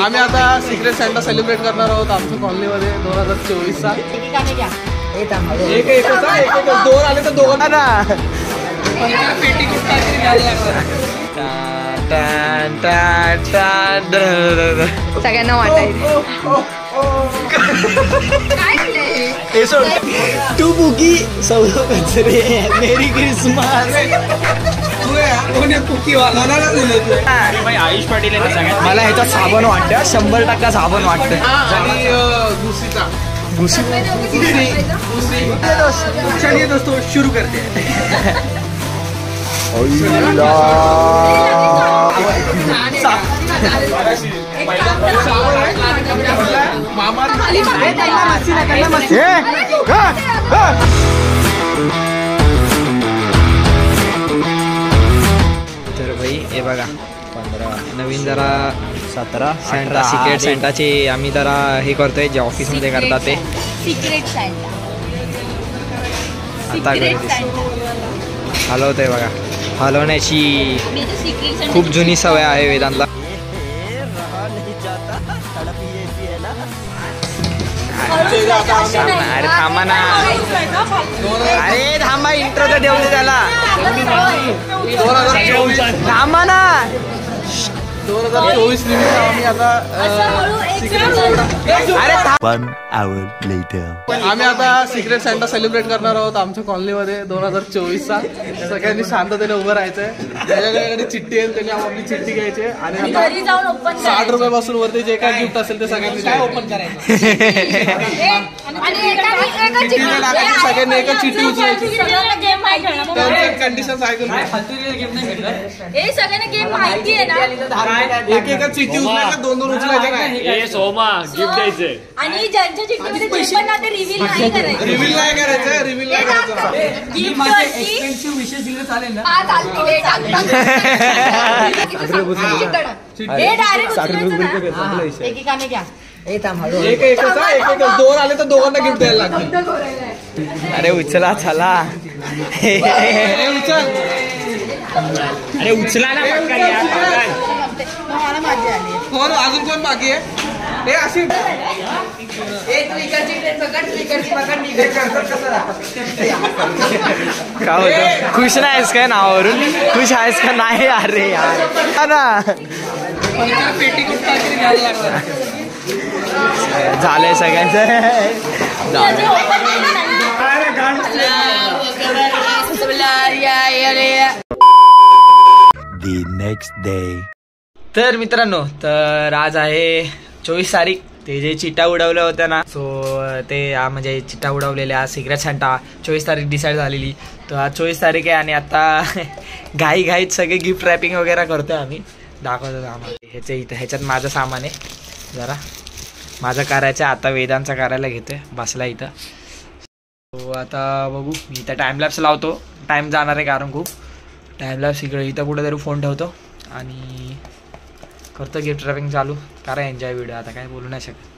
आम्ही आता secret Santa celebrate करणार आहोत आमच्या कॉलनीमध्ये 2024चा। दोन आले तर दोघांना ना पेटी सगळ्यांना वाटायचं। टू बुकी सौरव कचरे मेरी क्रिसमस। आयुष पाटील मला ह्याचा साबण वाटतं 100% साबण वाटतं। चलिए दोस्तों शुरू करते हैं। तर भाई हे बघा 15 नवीन जरा 17 सॅन्टा सिक्रेट सॅन्टाचे आम्ही जरा हे करतोय जे ऑफिसमध्ये करतात ते सिक्रेट सॅन्टा। आता हलवतोय बघा। हलवण्याची खूप जुनी सवय आहे वेदांतला। अरे थांबा ना, अरे थांबा इंट्रो तर देऊ दे त्याला। थांबा ना 2024 निमित्त आम्ही आता आम्ही आता सिक्रेट सॅन्टा सेलिब्रेट करणार आहोत आमच्या कॉलनीमध्ये 2024चा। सगळ्यांनी शांततेने उभं राहायचंय। ज्याच्याकडे चिठ्ठी आहे त्यांनी आपली चिठ्ठी घ्यायची आणि 60 रुपयापासून वरती जे काय गिफ्ट असेल ते सगळ्यांनी काय ओपन करायचं। सगळ्यांनी एका चिठ्ठी उचलायची। कंडिशन ऐकून एक एका चिठ्ठी उचलायच्या 2-2 उचलायच्या नाही। सोमा गिफ्ट द्यायचे आणि ज्यांच्या चिठ्ठीमध्ये पैसे ना ते रिव्हील नाही करायचं। रिव्हील नाही करायचं। एक्सपेन्सिव्ह विशेष दिले चालेल ना? एकेकाने घ्या। एक दोन आले तर दोघांना गिफ्ट द्यायला लागतील। अरे उचला चला। उचल अरे उचला ना पटकन यार। कोण अजून कोण बाकी आहे? हे अशी का होतं? खुश नाहीस काय नावावरून? खुश आहेस का नाही? अरे यार ना पेटी घ्यायला लागतं। झालंय सगळ्यांचं। The next day. तर मित्रांनो, तर आज आहे 24 तारीख। ते जे चिट्टा उडवल्या होत्या ना, सो ते म्हणजे चिट्टा उडवलेल्या सिक्रेट सॅन्टा 24 तारीख डिसाईड झालेली। तर आज 24 तारीख आहे आणि आता घाईत सगळे गिफ्ट रॅपिंग वगैरे करतोय आम्ही। दाखवतो आम्हाला ह्याच्यात माझं सामान आहे। जरा माझं करायचं आता वेदांचा करायला घेतोय बसला इथं। तो आता बघू मी इथं टाइमलॅप्स लावतो। टाइम जाणार आहे कारण खूप टाइमलॅप्स इकडे इथं कुठेतरी फोन ठेवतो आणि करतो गिफ्ट रॅपिंग चालू। करा एन्जॉय व्हिडिओ। आता काय बोलू नाही शकत।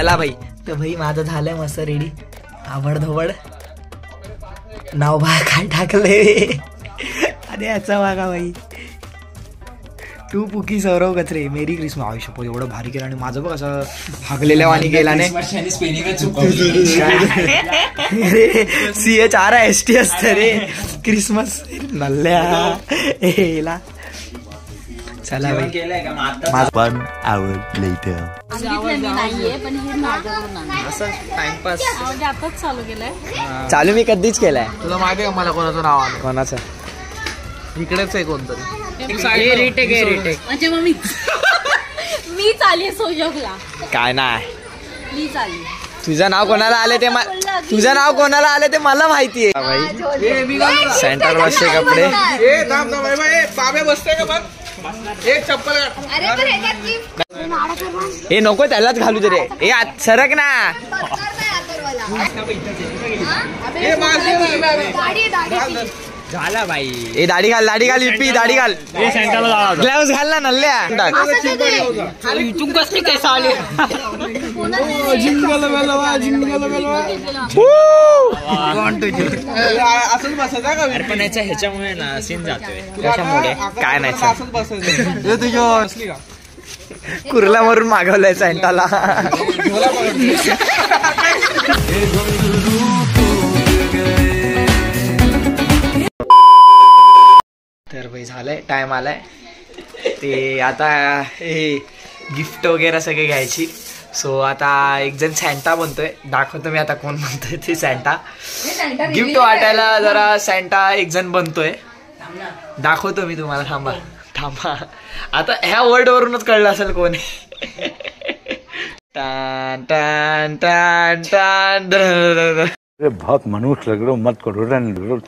चला भाई, तर भाई माझं झालंय मस्त रेडी। आवड धवड नाव बघा काय टाकले। अरे याचा बघा भाई, टू बुकी सौरव कचरे मेरी क्रिसमस। आयुष्य एवढं भारी केलं आणि माझं बघ असं भागलेल्या वाणी गेला नाही। CHRIST असतं रे क्रिसमस नल्ल्या। चला भाई 1 hour later. सांगितलं मी नाहीये पण हे माझ्याकडून आणलं. असं टाइमपास म्हणजे आताच चालू केलंय. चालू मी कधीच केलाय. तुला माहिती आहे का मला कोणाचं नाव आलं? कोणाचं? इकडेच आहे कोणतरी. म्हणजे मग मीच आली सोजोगला. काय नाही, मीच आली. तुझं नाव कोणाला आले ते तुझं नाव कोणाला आले ते मला माहिती आहे भाई. सेंटर वाशचे कपडे. बाबे बसते का बघ. एक चप्पल हे नको त्यालाच घालू तरी. हे सरक ना. झाला बाई. ए दाढी घाल इप्पी दाढी घाल. ग्लव्स घाल ना नल्ल्या. तू कसली काय सावली. असंच बसायचा का? पण याच्या ह्याच्यामुळे ना सीन जातोय. त्याच्यामुळे काय नाही असंच बसायचं. तुझ्या कुर्ला मारून मागवलंय सेंटाला. तर भाई झालंय, टाइम आलाय ते आता हे गिफ्ट वगैरे सगळे घ्यायची. सो आता एक जण सॅन्टा बनतोय. दाखवतो मी आता कोण बनतोय ते. सॅन्टा गिफ्ट वाटायला जरा सॅन्टा एक जण बनतोय. दाखवतो मी तुम्हाला. थांबा आता ह्या वर्ड वरूनच कळलं असेल कोण आहे. टान टान टान टान. अरे बहुत मनुष्य लग रहे हो, मत करो रे.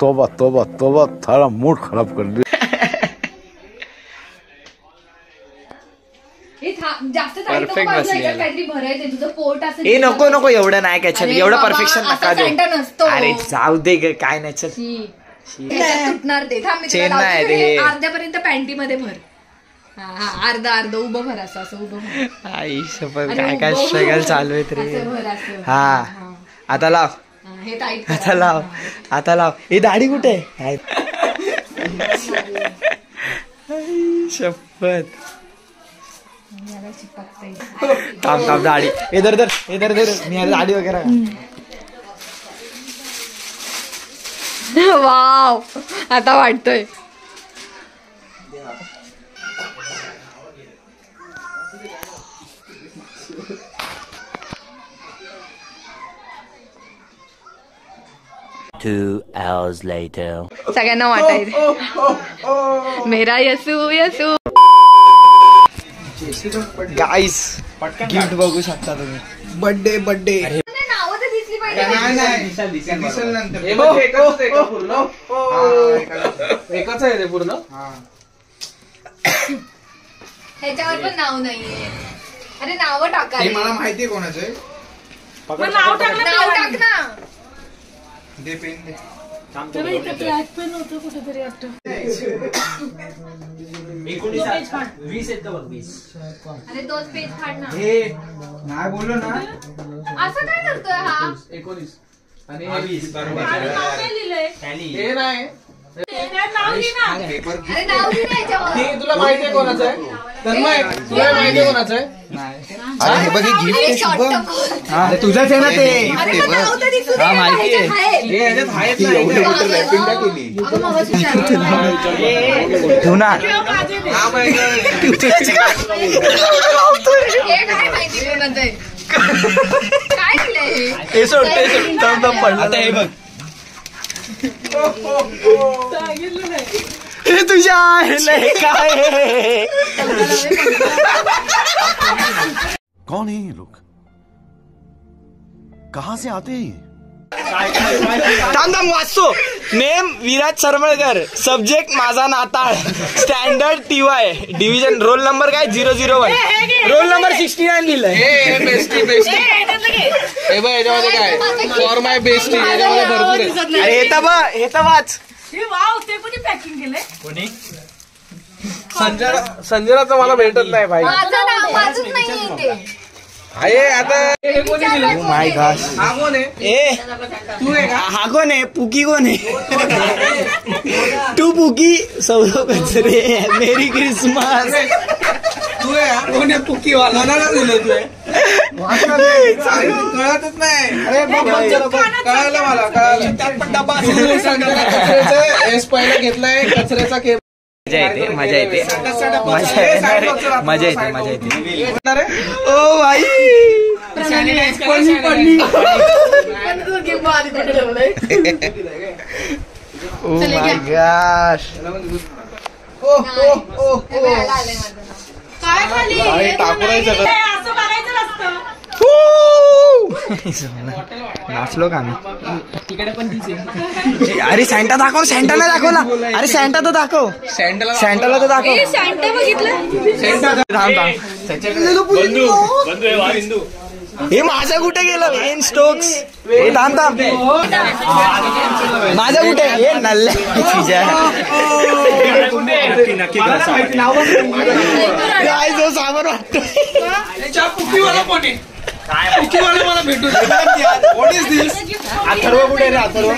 तोबा तोबा तोबा, थारा मूड खराब कर दिया. परफेक्ट बसली. नको एवढं नाही काय. एवढं परफेक्शन नका देऊ. अरे जाऊ दे काय नाही. चल तुटणार ते. चेन नाही ते. अर्ध्यापर्यंत पॅन्टी मध्ये भर. अर्ध उभं भर. असं उभं भर. आई शपथ काय स्ट्रगल चालू आहे तरी. भर असं. हा आता लाव. हे टाईट आता लाव. हे दाढी कुठे आहे? शपथ. थांब दाढी. इधर मी दाढी वगैरे. वाव आता वाटतोय. सगळ्यांना वाटायचं मेरा यसू. गाईस गिफ्ट बघू शकता तुम्ही. बर्थडे नावं तर दिसली पाहिजे. एकच आहे ते पूर्ण. ह्याच्यावर पण नाव नाहीये. अरे नाव टाका. मला माहितीये कोणाचं आहे. नाव टाक ना. दे पेन दे. ब्लॅक पेन होतं कुठेतरी वाटतं. 20 येतं बघ. 20 अरे तोच पेज फाड ना. नाही बोललो ना. असं काय करतोय हा. 19 आणि 20 नाव काय लिहिलंय? हे नाही. नाव लिही ना. अरे नाव लिही ना याच्यावर. हे तुला माहिती आहे कोणाचं आहे? तन्मय तुला माहिती आहे कोणाचं आहे? अरे हे बघ गिफ्ट आहे शुभम. तुझंच आहे ना ते. अरे पण नाव तर दिसू दे. माहिती आहे. हे ह्याच्यात आहेत ना. अगं मगाशी ठेव ना. हा माहिती आहे. हे काय माहिती कोणाचं आहे. काय लिहिलंय हे. हे सोड पडलं. आता हे बघ. हे तुझ्या आहे काय. कौन है ये लोग, कहाँ से आते हैं? थांब वाचतो. नेम विराज सरमळकर. सब्जेक्ट माझा नाताळ. Standard TY. Division. Roll number काय 001. रोल नंबर 69 लिहिलंय. हे बेस्टी. हे बघ याच्यामध्ये काय फॉर माय बेस्टी. याच्यामध्ये भरपूर आहे. अरे हे तर वाच. वाव ते कोणी पॅकिंग केलंय? कोणी? संजनाचं मला भेटत नाही भाई. माझं नाव माझंच नाहीये ते. आहे आता. हे कोणी दिलं? माय गॉड. हा कोण आहे? ए तू आहे का? हा कोण आहे? पुकी कोण आहे? तू पुकी. सौरव कचरे. मेरी क्रिसमस. तू आहे हा? कोण आहे पुकीवाला? कोणाला दिलं तू आहे? कळतच नाही. अरे कळालं मला. कळालं. संजना कचऱ्याचं एस पहिला घेतलाय. कचऱ्याचा केक मजा येते ओ भाई ओ माय गॉश नाचलो का आम्ही तिकडे पण अरे सँटा दाखव सँटाला दाखवला अरे सँटा तर दाखव सँटाला तर दाखव हे माझा कुठे गेलं वेन स्टोक्स हे थांब माझा कुठे हे नल्ले जो सावर वाटतो मला भेटू अथर्व कुठे रे अथर्व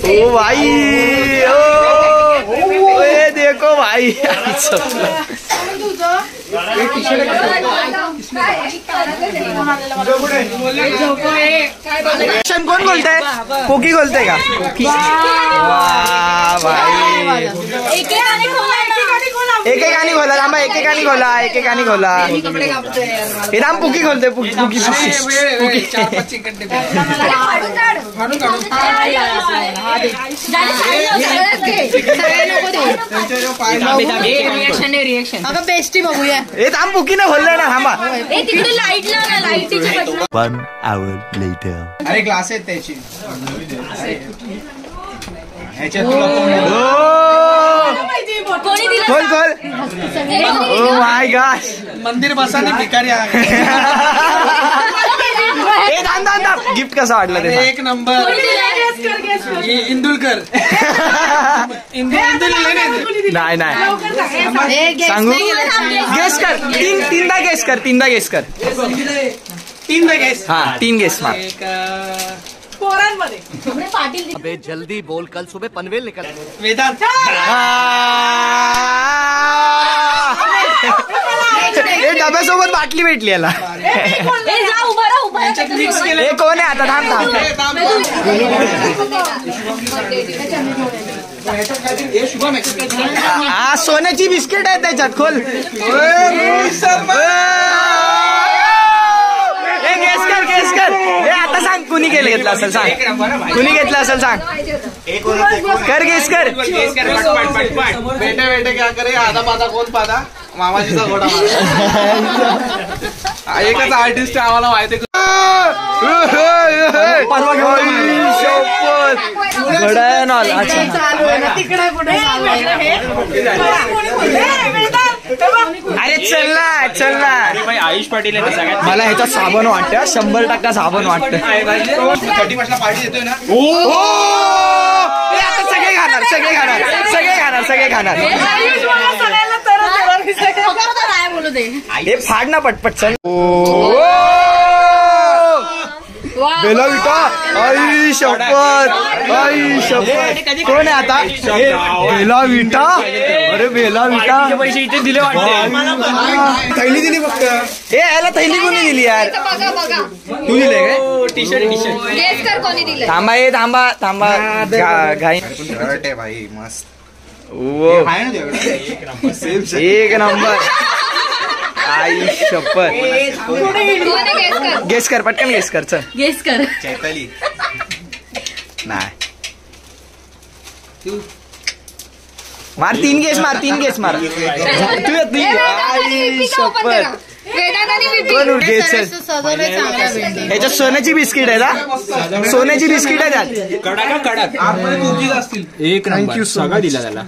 ओ भाई ओ देखो भाई कोण बोलताय पोकी बोलताय का भाई एकेकानी खोला थांबा एकेकानी खोला हे राम पुकी खोलते पुकी रिएक्शन आता बेस्टी बघूया हे थांब पुकी ना खोललंय ना थांबा तिकडे लाईट लाव ना लाईटीचे 1 hour later. अरे ग्लास आहेत त्याची कोणी दिलं खोल ओ माय गॉश मंदिर बसाने भिकारी गिफ्ट कसं वाटलं ते एक नंबर इंदुलकर नाही सांगू गेस कर तीनदा गेस कर हा 3 गेस मार अबे जल्दी बोल कल सुबह पनवेल निकल वेदांत डब्यासोबत बाटली भेटली याला हे कोण आहे आता थांब सोन्याची बिस्किट आहे त्याच्यात खोल गेस कर हे आता सांग कुणी घेतलं असेल सांग कर गेस कर बेटे क्या करे आधा पादा कोण पादा मामाजीचा घोडा एकच आर्टिस्ट आहे आम्हाला माहिती अरे चल ना आयुष पाटील आहे सगळ्यात मला ह्याचा साबण वाटतं 100% साबण वाटतं पार्टी देतोय ना आता सगळे खाणार हे फाड ना पटपट चल बेला विटा आई शपथ कोण आहे आता बेला विटा अरे बेला विटा पैसे इथे दिले वाटते थैली दिली फक्त याला थैली कोणी दिली यार तू दिले काय टी शर्ट थांबा घाई भाई मस्त एक नंबर आई शपथ गेस कर पटकन गेस कर चल गेस कर चैताली नाही मार 3 गेस मार तू आई शपथ कोण गेस ह्याच्यात सोन्याची बिस्किट आहे ना सोन्याची बिस्किट आहे त्यात कडक कुकीज असतील एक नंबर सगळं दिला त्याला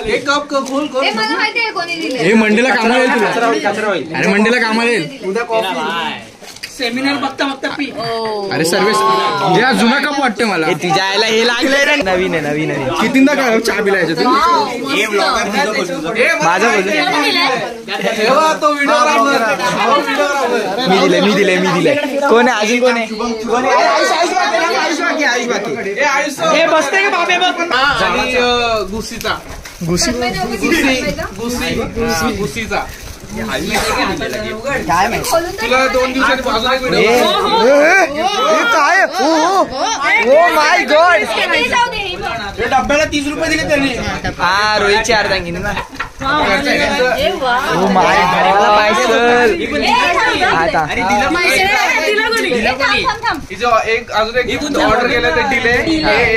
एक कप खोल मला माहिती आहे कोणी दिले हे मंडीला कामाला येईल तुला अरे मंडीला कामाला येईल उद्या कॉफी सेमिनार बघता पी अरे सर्विस जुना कप वाटतं मला तिच्या आईला हे लागलंय रे नवीन आहे कितींदा काय चहा पिला याच्यातून माझा तो व्हिडिओ मी दिले कोण आहे अजून कोण आहे हे बसते का बाबे बघ गुसीचा गुसीचा काय माहिती तुला 2 दिवसांनी बाजूला काय ओ माय गॉड जाऊ दे डब्याला 30 रुपये दिले त्याने. हा रोहितची अर्धांगी ना. ए वा. ओ माय गॉड पायसल. आता हिचं एक अजून एक ऑर्डर केलं ते डिले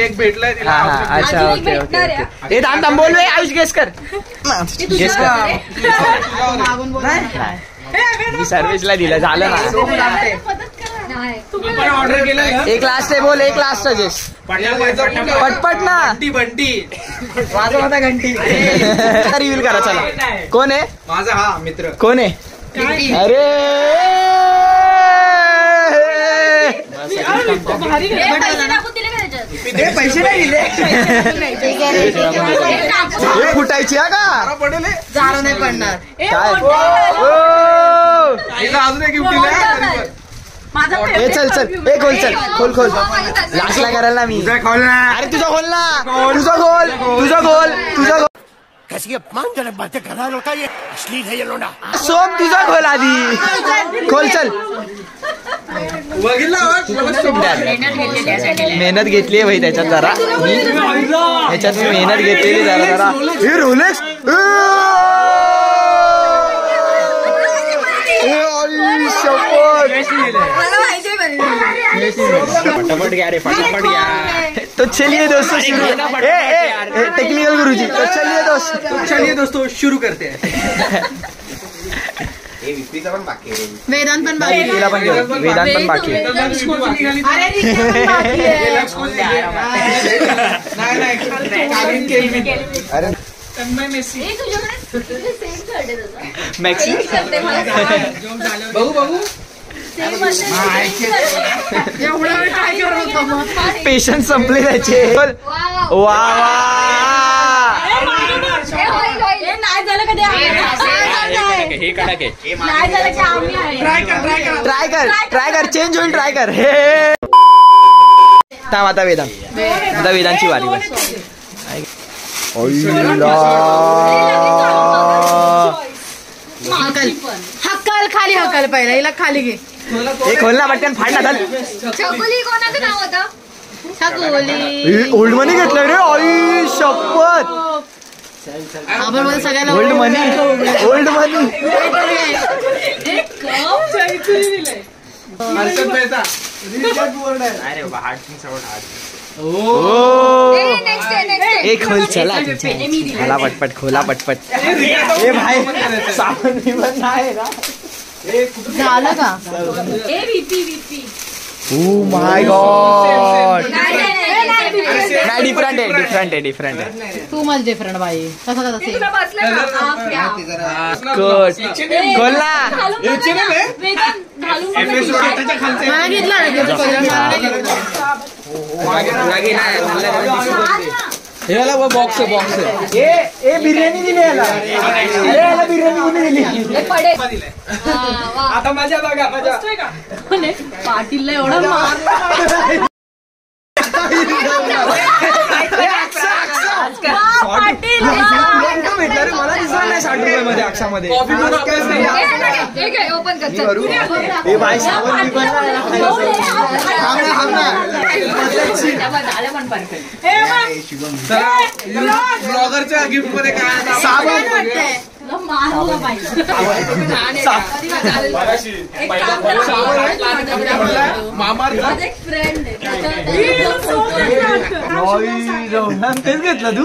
एक भेटलंय तिला. हा अच्छा अजून एक ओके भेटणार ओके. आहे. ए थांब थांब बोल रे आयुष गेस कर. गेस कर. मी सर्विसला दिलं झालं ना. ऑर्डर केलं एक लास्ट आहे बोल एक लास्ट गेस. पटपट ना. बंटी माझा होता घंटी. रिव्हील करा चला. कोण आहे माझा हा मित्र. कोण आहे अरे पैसे टाकून दिले का त्याच्यात? पैसे नाही दिले. हे फुटायची हा का पडेल जाणं नाही पडणार. काय हिला अजून एक गिफ्ट दिलंय तरी पण. माझा ए चल चल ए खोल चल खोल खोल लास्टला करायला ना मी. खोल ना. अरे तुझा खोल ना तुझा खोल तुझा खोल तुझा खोल सोम तुझा खोल आधी खोल चल. मेहनत घेतली भाई त्याच्यात जरा ह्याच्यात मी मेहनत घेतलेली जरा हे रोलेक्स फटाफट घ्या रे फटाफट घ्या. तो चलिए दोस्तों टेक्निकल गुरुजी तो चलिए दोस्तों शुरू करते हैं. वेदांत पण बाकी. तिला पण घेऊ वेदांत पण बाकी आहे. अरे मॅक्सी बघू पेशंट संपले त्याचे. वा वा नाही झालं कधी हे कडक आहे. नाही झालं की आम्ही आहे. ट्राय कर चेंज होईल ट्राय कर. हे थांब आता वेदांची वारी बस. हक्कल खाली हक्कल पहिला हिला खाली घे. हे खोल ना पटकन फाड ना चल. छकुली कोणाचं नाव होतं? छकुली ओल्ड मनी घेतलं रे आई शपथ. आपण बोल सगळ्याला ओल्ड मनी हर्षद मेहता. अरे हार्ट सवड हार्ट. ए खोल चला खोला पटपट खोला पटपट. ए भाई साबण बिबण नाही ना. झालं का? ओ माय गॉड नाही डिफरंट आहे. तू मला डिफरंट बाई तसा तसा सेम. कट खोल ना. मला घेतला ना त्याचा कलर मला नाही घेतला. बॉक्स आहे ए बिर्याणी दिली याला. अरे याला बिर्याणी कोणी दिली. आता मजा बघा मजा. पाटीलला एवढा मारला. भेटला रे मला दिसला नाही 60 रुपये मध्ये अक्षामध्ये. ओपन कर. ए भाई साबण बिबण ब्लॉगरच्या गिफ्ट मध्ये काय तेच घेतलं तू.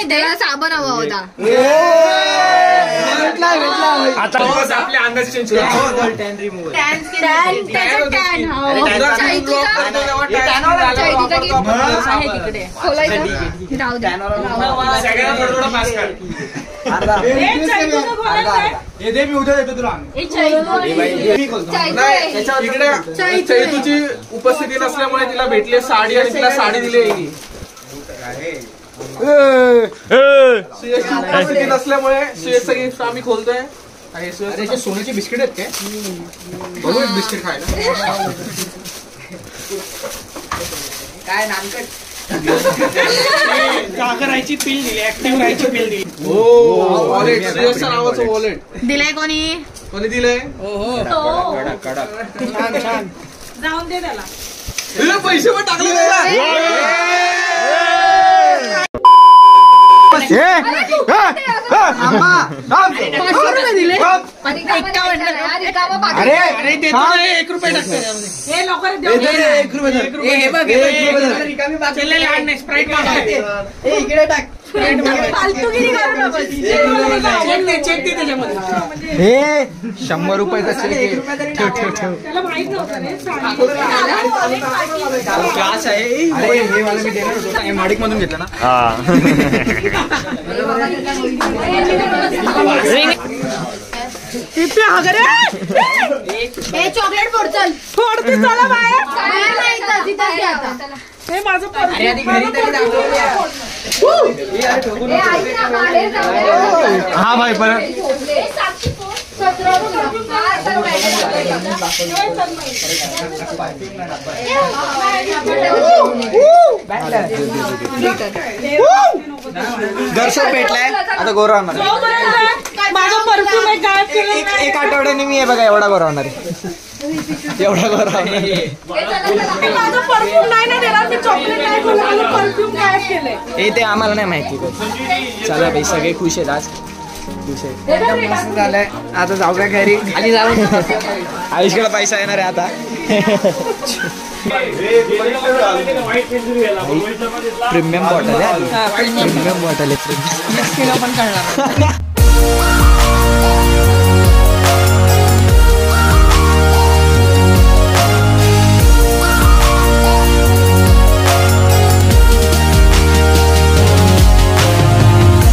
त्याला साबण हवा होता. आपल्या अंदाज चेंज करा. हे दे मी उद्या देतो तुला. चैतूची उपस्थिती नसल्यामुळे तिला भेटली साडी आणि तिला साडी दिली. सुयशची उपस्थिती नसल्यामुळे सुयशचं गिफ्ट आम्ही खोलतोय. सोन्याची बिस्किट आहेत काय? बघू बिस्किट खायला. काय नानकट करायची पिल दिली ऍक्टिव्ह राहायची पिल दिली. वॉलेट सुयशच्या नावाचं वॉलेट दिलाय कोणी दिलंय. जाऊन दे त्याला. तुला पैसे पण टाकले. दिले फालतूगिरी करू नकोस. हे 100 रुपयाचा चेक क्लास आहे. अरे हे वाला मी देणार होतो माडिक मधून घेतलं ना. चॉकलेट फोड चल फोडते चला बाहेर हे माझं हा भाई परत दर्शन भेटलाय आता गोरा होणार. माझं परफ्यूम आहे काय केलं एक आठवड्याने मी हे बघा एवढा गोरा होणार आहे. एवढा गोरा होणार आहे. माझं परफ्यूम नाही ना देणार मी चॉकलेट नाही बोलला माझं परफ्यूम काय केलंय हे ते आम्हाला नाही माहिती. चला भाई सगळे खुश आहेत आज. खुश आहे. मस्त झालंय. आता जाऊ का घरी खाली जाऊ. आयुषकडे पैसा येणार आहे आता. प्रीमियम बॉटल आहे. प्रीमियम बॉटल आहे.